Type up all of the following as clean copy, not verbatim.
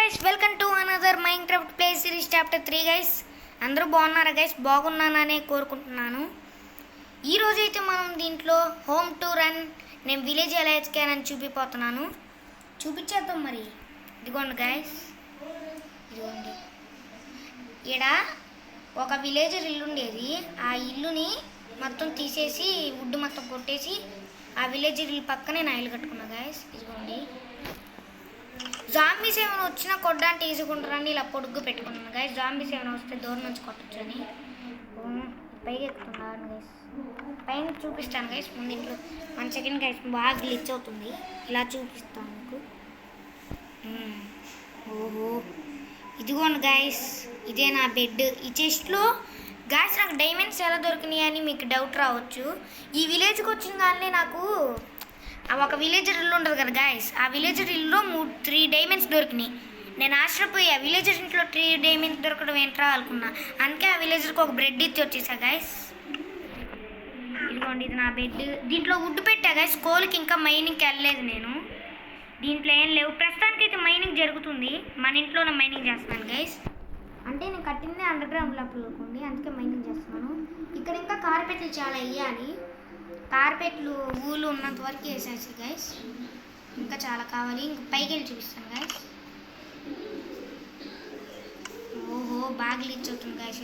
Guys welcome to another Minecraft play series chapter 3 guys. అందరూ బాగున్నారా guys? బాగున్నాననే కోరుకుంటున్నాను. ఈరోజు అయితే మనం దీంట్లో హోమ్ టూర్ అండ్ నేను విలేజ్ ఎలా ఎత్తుకానని చూపిపోతున్నాను. చూపించేద్దాం మరి. ఇదిగోండి గైస్, ఇదిగోండి. ఈడ ఒక విలేజర్ ఇల్లు ఉండేది. ఆ ఇల్లుని మొత్తం తీసేసి వుడ్ మొత్తం కొట్టేసి ఆ విలేజర్ ఇల్లు పక్కనే నా ఇల్లు కట్టుకున్నా గైస్. ఇదిగోండి. జాంబీస్ ఏమైనా వచ్చినా కొట్టడానికి తీసుకుంటారని ఇలా పొడుగ్గు పెట్టుకున్నాను గైస్. జాంబీస్ ఏమైనా వస్తే దూరం నుంచి కొట్టచ్చు అని. పైకి ఎక్కుతున్నాను గైస్, పైన చూపిస్తాను గైస్. ముందు ఇంట్లో 1 సెకండ్ గైస్, బాగా గ్లిచ్ అవుతుంది. ఇలా చూపిస్తాను మీకు. ఓహో, ఇదిగోండి గైస్, ఇదే నా బెడ్. ఈ చెస్ట్లో గైస్ నాకు డైమండ్స్ ఎలా దొరికినాయి అని మీకు డౌట్ రావచ్చు. ఈ విలేజ్కి వచ్చిన కానీ నాకు ఒక విలేజర్ ఇల్లు ఉంటుంది కదా గైస్, ఆ విలేజర్ ఇల్లులో 3 డైమండ్స్ దొరికినాయి. నేను ఆశ్చర్యపోయి ఆ విలేజర్ ఇంట్లో 3 డైమండ్స్ దొరకడం ఏంట్రా అనుకున్నా. అందుకే ఆ విలేజర్కి ఒక బ్రెడ్ ఇచ్చి వచ్చేసా గైస్. ఇదిగోండి, ఇది నా బెడ్. దీంట్లో వుడ్ పెట్టా గైస్. కోల్కి ఇంకా మైనింగ్కి వెళ్ళలేదు నేను. దీంట్లో ఏం లేవు ప్రస్తుతానికి. అయితే మైనింగ్ జరుగుతుంది, మన ఇంట్లోనే మైనింగ్ చేస్తున్నాను గైస్. అంటే నేను కట్టిందే అండర్ గ్రౌండ్ లోపలికి, అందుకే మైనింగ్ చేస్తున్నాను. ఇక్కడ ఇంకా కార్పెట్లు చాలా వేయాలి. కార్పెట్లు ఊళ్ళు ఉన్నంత వరకు వేసేసి గైస్. ఇంకా చాలా కావాలి. ఇంక పైకి వెళ్ళి చూపిస్తాను గైస్. ఓహో, బాగా లీచ్ అవుతుంది గైస్.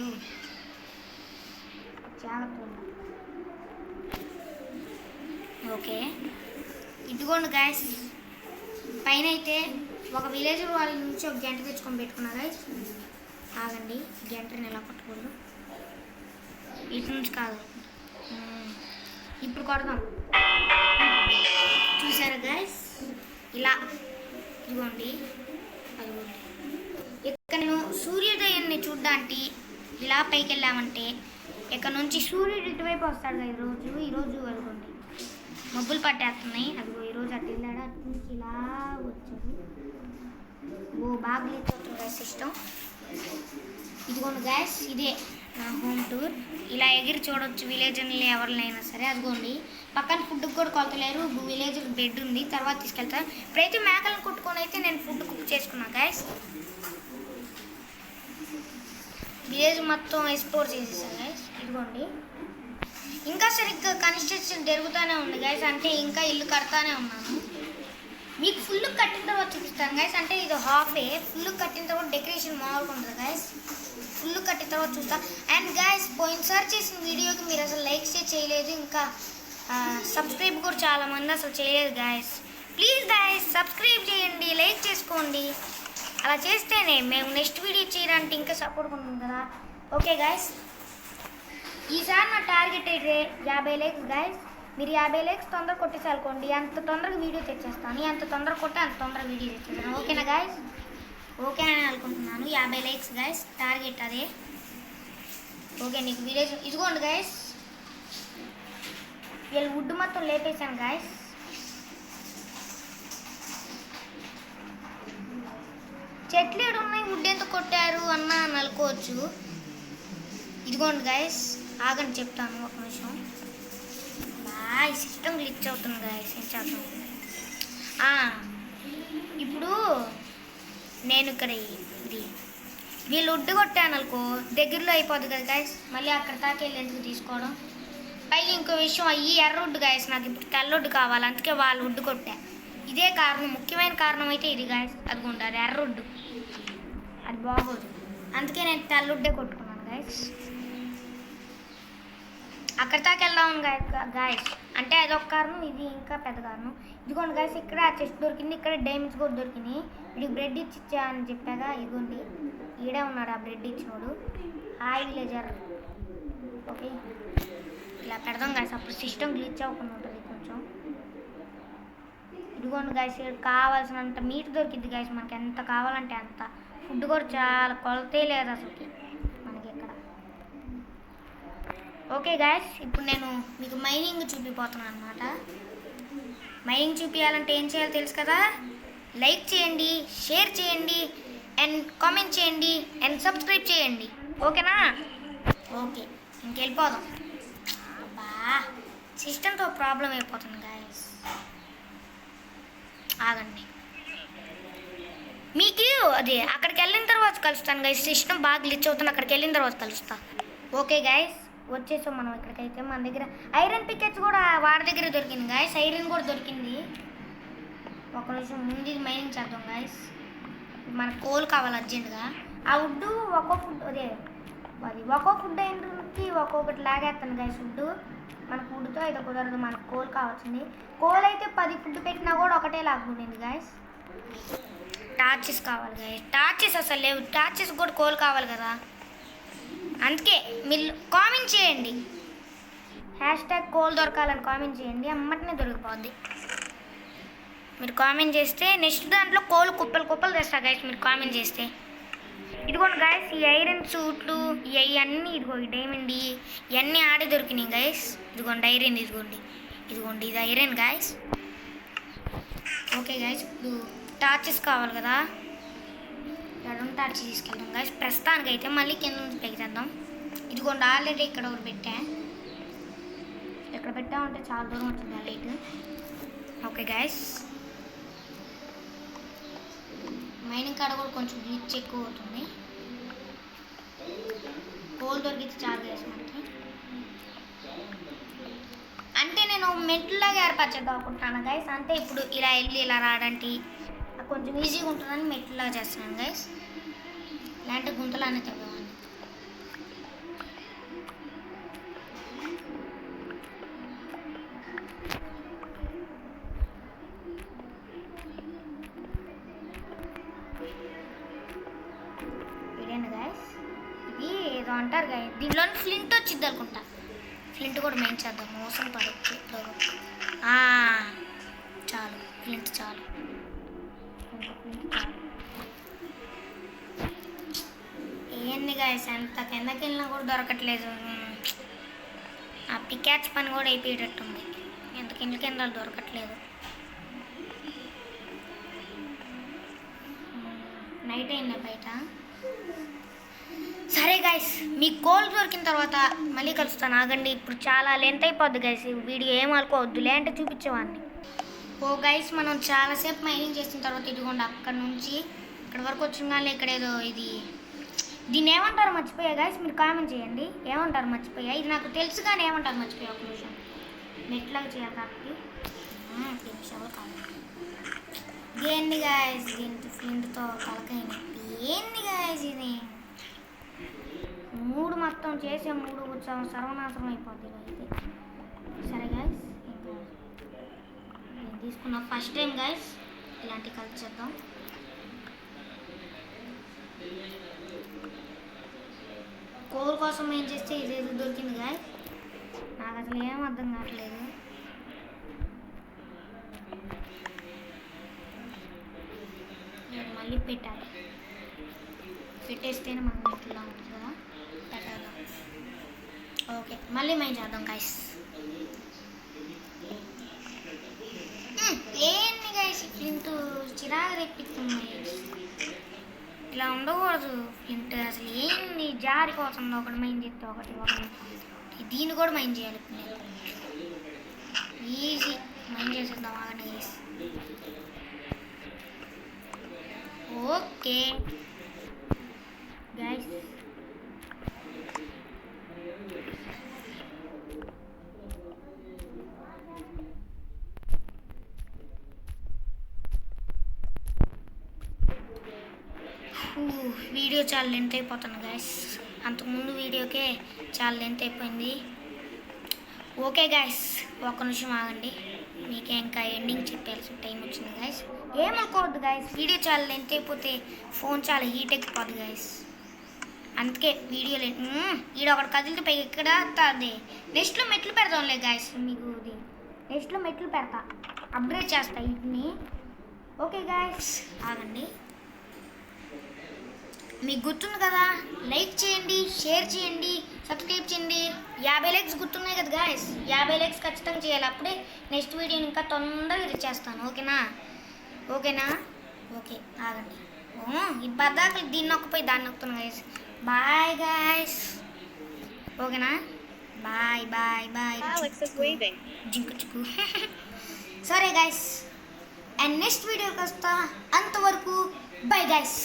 జాగ్రత్త. ఓకే, ఇదిగోండి గైస్. పైన అయితే ఒక విలేజర్ వాళ్ళ నుంచి ఒక గంట తెచ్చుకొని పెట్టుకున్నా గైస్. ఆగండి, గంటని ఎలా పట్టుకోదు, ఇటు నుంచి కాదు, ఇప్పుడు కొడదాం. చూసారా గైస్, ఇలా. ఇదిగోండి, అదిగోండి. ఇక్కడ నేను సూర్యోదయాన్ని చూడడానికి ఇలా పైకి వెళ్ళామంటే ఇక్కడ నుంచి సూర్యుడు ఇటువైపు వస్తాడు కదా. ఈరోజు అదిగోండి, మబ్బులు పట్టేస్తున్నాయి. అదిగో ఈరోజు అటు వెళ్ళాడు, అటు నుంచి ఇలా వచ్చాడు. ఓ, బాగా లీచ్ అవుతుంది గైస్ సిస్టమ్. ఇదిగోండి గైస్, ఇదే నా హోమ్ టూర్. ఇలా ఎగిరి చూడవచ్చు విలేజర్ని ఎవరినైనా సరే. అదిగోండి, పక్కన ఫుడ్కి కూడా కొలతలేరు. విలేజర్ బెడ్ ఉంది, తర్వాత తీసుకెళ్తాను. ఇప్పుడైతే మేకలను కొట్టుకొని అయితే నేను ఫుడ్ కుక్ చేసుకున్నాను గైస్. విలేజ్ మొత్తం ఎక్స్ప్లోర్ చేసేసాను గైస్. ఇదిగోండి, ఇంకా సరిగ్గా కన్స్ట్రక్షన్ జరుగుతూనే ఉంది గైస్. అంటే ఇంకా ఇల్లు కడతానే ఉన్నాను. మీకు ఫుల్ కట్టిన తర్వాత చూపిస్తాను గైస్. అంటే ఇది హాఫే. ఫుల్ కట్టిన తర్వాత డెకరేషన్ మామూలుగా ఉంటుంది గైస్. ఫుల్ కట్టిన తర్వాత చూస్తా. అండ్ గైస్, పోయినసారి చేసిన వీడియోకి మీరు అసలు లైక్స్ చేయలేదు, ఇంకా సబ్స్క్రైబ్ కూడా చాలామంది అసలు చేయలేదు గైస్. ప్లీజ్ గైస్, సబ్స్క్రైబ్ చేయండి, లైక్ చేసుకోండి. అలా చేస్తేనే మేము నెక్స్ట్ వీడియో చేయడానికి ఇంకా సపోర్ట్ ఉంటుంది కదా. ఓకే గైస్, ఈసారి నా టార్గెట్ అయితే 50 లైక్స్ గైస్. మీరు 50 లైక్స్ తొందరగా కొట్టేసానుకోండి, అంత తొందరగా వీడియో తెచ్చేస్తాను. ఎంత తొందరగా కొట్టే అంత తొందరగా వీడియో తెచ్చేస్తాను. ఓకేనా గైస్? ఓకేనని అనుకుంటున్నాను. 50 లైక్స్ గైస్ టార్గెట్ అదే. ఓకే, నీకు విలేజ్ ఇదిగోండి గైస్. వీళ్ళు వుడ్ మొత్తం లేపేశాను గైస్. చెట్లు ఏడు ఉన్నాయి, వుడ్ ఎంత కొట్టారు అన్న అని అనుకోవచ్చు. ఇదిగోండి గైస్, ఆగండి చెప్తాను ఒక నిమిషం. ఈ సిస్టమ్ గ్లిచ్ అవుతుంది గైస్, ఏం చేద్దాం. ఇప్పుడు నేను ఇక్కడ ఇది వీళ్ళు వుడ్ కొట్టాను అనుకో, దగ్గరలో అయిపోద్ది కదా గైస్. మళ్ళీ అక్కడ దాకా వెళ్ళి ఎందుకు తీసుకోవడం. పైగా ఇంకో విషయం, అయ్యి ఎర్రవుడ్ గైస్, నాకు ఇప్పుడు తెల్లొడ్డు కావాలి. అందుకే వాళ్ళు వుడ్ కొట్టా. ఇదే కారణం, ముఖ్యమైన కారణం అయితే ఇది గైస్. అదిగోండి, అది ఎర్రవుడ్, అది బాగోదు. అందుకే నేను తెల్లొడ్డే కొట్టుకున్నాను గైస్. అక్కడ దాకా వెళ్దాం గాయస్. అంటే అదొక కారణం, ఇది ఇంకా పెద్ద కారణం. ఇదిగోండి గైస్, ఇక్కడ ఆ చెస్ట్ దొరికింది, ఇక్కడ డైమండ్స్ కూడా దొరికినాయి. వీడికి బ్రెడ్ ఇచ్చా అని చెప్పాగా. ఇదిగోండి, ఈడే ఉన్నాడు ఆ బ్రెడ్ ఇచ్చినోడు. Hi villager. ఓకే, ఇలా పెడదాం గైస్, అప్పుడు సిస్టమ్ గ్లిచ్ అవ్వకుండా ఉంటుంది కొంచెం. ఇదిగోండి గైస్, ఇక్కడ కావాల్సినంత మీట్ దొరికింది గైస్. మనకి ఎంత కావాలంటే అంత. ఫుడ్ కూడా చాలా కొలతే లేదు అసలుకి మనకి ఇక్కడ. ఓకే గైస్, ఇప్పుడు నేను మీకు మైనింగ్ చూపిపోతున్నాను అనమాట. మైనింగ్ చూపించాలంటే ఏం చేయాలో తెలుసు కదా. లైక్ చేయండి, షేర్ చేయండి, అండ్ కామెంట్ చేయండి, అండ్ సబ్స్క్రైబ్ చేయండి. ఓకేనా? ఓకే, ఇంకెళ్ళిపోదాం. అబ్బా, సిస్టమ్తో ప్రాబ్లం అయిపోతుంది గైస్. ఆగండి, మీకు అది అక్కడికి వెళ్ళిన తర్వాత కలుస్తాను గైస్. సిస్టమ్ బాగా గ్లిచ్ అవుతుంది, అక్కడికి వెళ్ళిన తర్వాత కలుస్తా. ఓకే గైస్, వచ్చేసాం మనం ఇక్కడికైతే. మన దగ్గర ఐరన్ పికెట్స్ కూడా వాడి దగ్గర దొరికింది గైస్. ఐరన్ కూడా దొరికింది. ఒక నిమిషం ముందు ఇది మైనింగ్ చేద్దాం గైస్. మనకు కోల్ కావాలి అర్జెంటుగా. ఆ వుడ్ ఒక్కో ఫుడ్ అదే అది ఒక్కో ఫుడ్ అయినకి ఒక్కొక్కటి లాగేస్తాను గైస్. ఫుడ్ మనకు ఫుడ్తో అయితే కుదరదు, మనకు కోల్ కావాల్సింది. కోల్ అయితే 10 ఫుడ్ పెట్టినా కూడా ఒకటే లాగుండింది గైస్. టార్చెస్ కావాలి గైస్. టార్చెస్ అసలు లేవు, టార్చెస్ కూడా కోల్ కావాలి కదా. అందుకే మీరు కామెంట్ చేయండి, #కోల్ దొరకాలని కామెంట్ చేయండి, అమ్మటనే దొరికిపోద్ది. మీరు కామెంట్ చేస్తే నెక్స్ట్ దాంట్లో కోల్ కుప్పలు తెస్తా గైస్ మీరు కామెంట్ చేస్తే. ఇదిగోండి గైస్, ఈ ఐరన్ సూట్లు ఇవన్నీ ఇదిగో ఈ డైమండ్ ఇవన్నీ ఆడే దొరికినాయి గైస్. ఇదిగోండి ఐరన్, ఇదిగోండి ఇది ఐరన్ గైస్. ఓకే గైస్, ఇప్పుడు టార్చెస్ కావాలి కదా. ఎక్కడ టార్చ్ తీసుకెళ్దాం గైస్. ప్రస్తుతానికి అయితే మళ్ళీ కింద నుంచి పెగిద్దాం. ఇదిగోండి ఆల్రెడీ ఇక్కడ ఒకటి పెట్టా. ఎక్కడ పెట్టామంటే చాలా దూరం వచ్చింది ఆ లైట్. ఓకే గైస్, మైనింగ్ కాడ కూడా కొంచెం గ్లిచ్ ఎక్కువ అవుతుంది. కోల్ దొరికితే చాలు గైస్ మనకి. అంటే నేను మెట్లులాగా ఏర్పరచేద్దాం అనుకుంటాను గైస్. అంటే ఇప్పుడు ఇలా వెళ్ళి ఇలా రావడానికి కొంచెం ఈజీగా ఉంటుందని మెట్లులాగా చేస్తున్నాను గైస్. ఇలాంటి గుంతలు అనేది తగ్గమని. ఇదేంటి గైస్, ఇది ఏదో అంటారు గైస్, దీనిలో ఫ్లింట్ వచ్చింది అనుకుంటా. ఫ్లింట్ కూడా మెయిన్ చేద్దాం, మోసం పడవచ్చు. చాలు ఫ్లింట్ చాలు. ఏంది గైస్, ఎంత కిందకి వెళ్ళినా కూడా దొరకట్లేదు. ఆ పికాచ్ పని కూడా అయిపోయేటట్టుంది, ఎంత కింద దొరకట్లేదు. నైట్ అయిందా బయట. సరే గైస్, మీకు కోల్ దొరికిన తర్వాత మళ్ళీ కలుస్తాను, ఆగండి. ఇప్పుడు చాలా లెంత్ అయిపోద్ది గైస్ ఈ వీడియో, ఏం అనుకోవద్దు, లేంటే చూపించేవాడిని. ఓ గైస్, మనం చాలాసేపు మైనింగ్ చేసిన తర్వాత ఇదిగోండి అక్కడ నుంచి ఇక్కడ వరకు వచ్చిన కానీ ఇక్కడ ఏదో దీన్ని ఏమంటారు మర్చిపోయా గైస్, మీరు కామెంట్ చేయండి ఏమంటారు మర్చిపోయా. ఇది నాకు తెలుసు కానీ ఏమంటారు మర్చిపోయా. ఒక నిమిషం నెట్లాగా చేయాలి కాబట్టి నిమిషాలు కావాలి. ఏంది గైస్, దీంతో ఫ్లింట్తో కలకైంది. ఏంది గైస్ ఇది, 3 మొత్తం చేసే 3 సర్వనాశనం అయిపోద్ది అయితే. సరే గైస్, ఇంకా నేను తీసుకున్న ఫస్ట్ టైం గైస్ ఇలాంటి కలిసి చేద్దాం. కోల్ కోసం ఏం చేస్తే ఇది దొరికింది గైస్, నాకు అసలు ఏం అర్థం కావట్లేదు. మళ్ళీ పెట్టాలి, పెట్టేస్తేనే మనం ఇట్లా ఉంటుంది కదా, పెట్టాలి. ఓకే, మళ్ళీ మేము చేద్దాం గైస్. ఏంటి గైస్ ఫ్లింట్ చిరాకు తెప్పిస్తుంది, ఇలా ఉండకూడదు ఫ్లింట్. అసలు ఏంది జారిపోతుంది, ఒకటి మైండ్ చేస్తే ఒకటి దీన్ని కూడా మైండ్ చేయాలి. ఇప్పుడు నేను ఈజీ మైండ్ చేసేద్దాం ఆగండి గైస్. ఓకే గైస్, వీడియో చాలా లెంత్ అయిపోతుంది గైస్, అంతకుముందు వీడియోకే చాలా లెంత్ అయిపోయింది. ఓకే గైస్, ఒక్క నిమిషం ఆగండి, మీకే ఇంకా ఎండింగ్ చెప్పాల్సిన టైం వచ్చింది గైస్. ఏమనుకోవద్దు గైస్, వీడియో చాలా లెంత్ అయిపోతే ఫోన్ చాలా హీట్ ఎక్కిపోద్ది గైస్. అందుకే వీడియో ఈడ ఒకటి కదిలితే పైకి ఎక్కడ అదే నెక్స్ట్లో మెట్లు పెడదాంలే గైస్. మీకు ఇది నెక్స్ట్లో మెట్లు పెడతా, అప్గ్రేడ్ చేస్తా వీటిని. ఓకే గైస్, ఆగండి. మీకు గుర్తుంది కదా, లైక్ చేయండి, షేర్ చేయండి, సబ్స్క్రైబ్ చేయండి. 50 లైక్స్ గుర్తున్నాయి కదా గాయస్, 50 లైక్స్ ఖచ్చితంగా చేయాలి, అప్పుడే నెక్స్ట్ వీడియోని ఇంకా తొందరగా రీచ్ చేస్తాను. ఓకేనా ఓకే ఆగండి. ఈ బద్దాకలు దీన్ని నొక్కపోయి దాన్ని నొక్కుతున్నాను గాయస్. బాయ్ గాయస్, ఓకేనా, బాయ్ బాయ్ బాయ్. జింకు సరే గాయస్, అండ్ నెక్స్ట్ వీడియోకి వస్తా, అంతవరకు బై గాయస్.